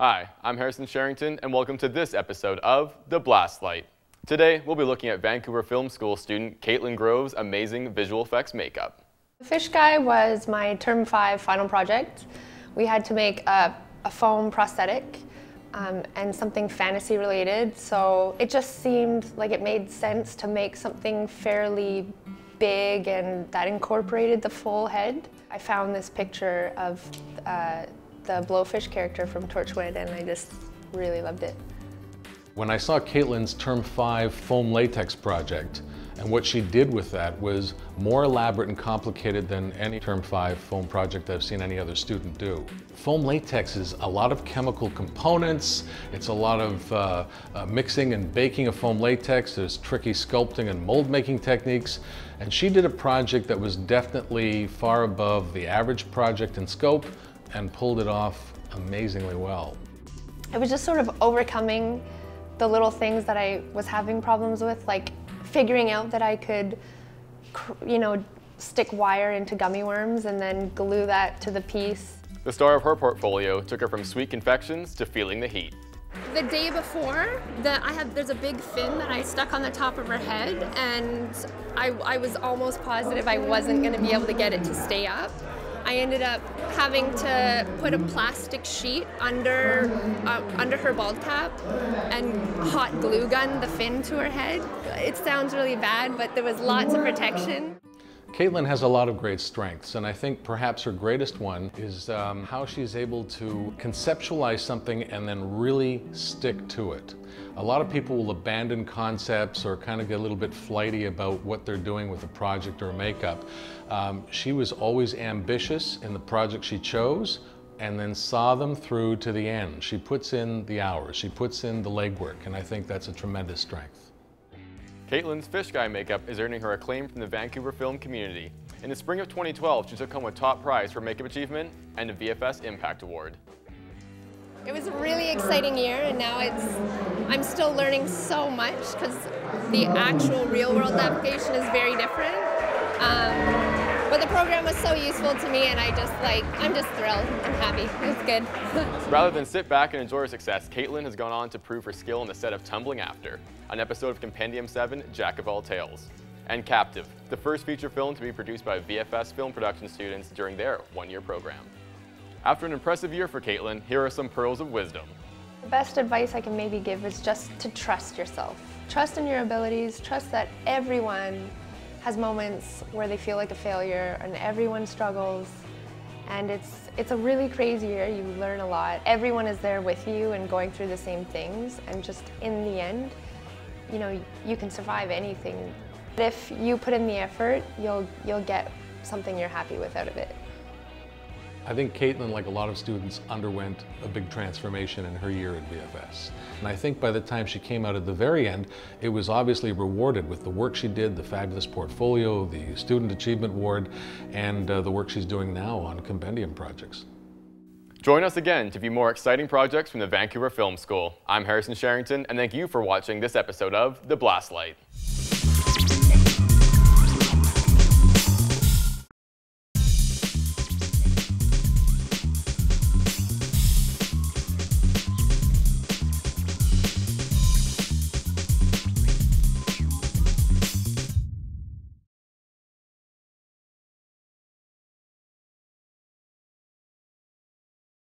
Hi, I'm Harrison Sherrington, and welcome to this episode of The Blast Light. Today, we'll be looking at Vancouver Film School student Caitlin Grove's amazing visual effects makeup. Fish Guy was my Term 5 final project. We had to make a foam prosthetic and something fantasy related, so it just seemed like it made sense to make something fairly big and that incorporated the full head. I found this picture of the Blowfish character from Torchwood, and I just really loved it. When I saw Caitlin's Term 5 foam latex project, and what she did with that was more elaborate and complicated than any Term 5 foam project I've seen any other student do. Foam latex is a lot of chemical components, it's a lot of mixing and baking of foam latex, there's tricky sculpting and mold making techniques, and she did a project that was definitely far above the average project in scope and pulled it off amazingly well. It was just sort of overcoming the little things that I was having problems with, like figuring out that I could, stick wire into gummy worms and then glue that to the piece. The star of her portfolio took her from sweet confections to feeling the heat. The day before, there's a big fin that I stuck on the top of her head, and I was almost positive I wasn't going to be able to get it to stay up. I ended up having to put a plastic sheet under her bald cap and hot glue gun the fin to her head. It sounds really bad, but there was lots of protection. Caitlin has a lot of great strengths, and I think perhaps her greatest one is how she's able to conceptualize something and then really stick to it. A lot of people will abandon concepts or kind of get a little bit flighty about what they're doing with a project or a makeup. She was always ambitious in the project she chose and then saw them through to the end. She puts in the hours, she puts in the legwork, and I think that's a tremendous strength. Caitlin's Fish Guy makeup is earning her acclaim from the Vancouver film community. In the spring of 2012, she took home a top prize for makeup achievement and a VFS Impact Award. It was a really exciting year, and now I'm still learning so much because the actual real-world application is very different. But the program was so useful to me, and I'm just thrilled. I'm happy. It was good. Rather than sit back and enjoy her success, Caitlin has gone on to prove her skill on the set of Tumbling After, an episode of Compendium 7, Jack of All Tales, and Captive, the first feature film to be produced by VFS film production students during their one-year program. After an impressive year for Caitlin, here are some pearls of wisdom. The best advice I can maybe give is just to trust yourself. Trust in your abilities, trust that everyone has moments where they feel like a failure, and everyone struggles, and it's a really crazy year. You learn a lot. Everyone is there with you and going through the same things, and just in the end, you can survive anything. If you put in the effort, you'll get something you're happy with out of it. I think Caitlin, like a lot of students, underwent a big transformation in her year at VFS. And I think by the time she came out at the very end, it was obviously rewarded with the work she did, the fabulous portfolio, the Student Achievement Award, and the work she's doing now on compendium projects. Join us again to view more exciting projects from the Vancouver Film School. I'm Harrison Sherrington, and thank you for watching this episode of The Blast Light.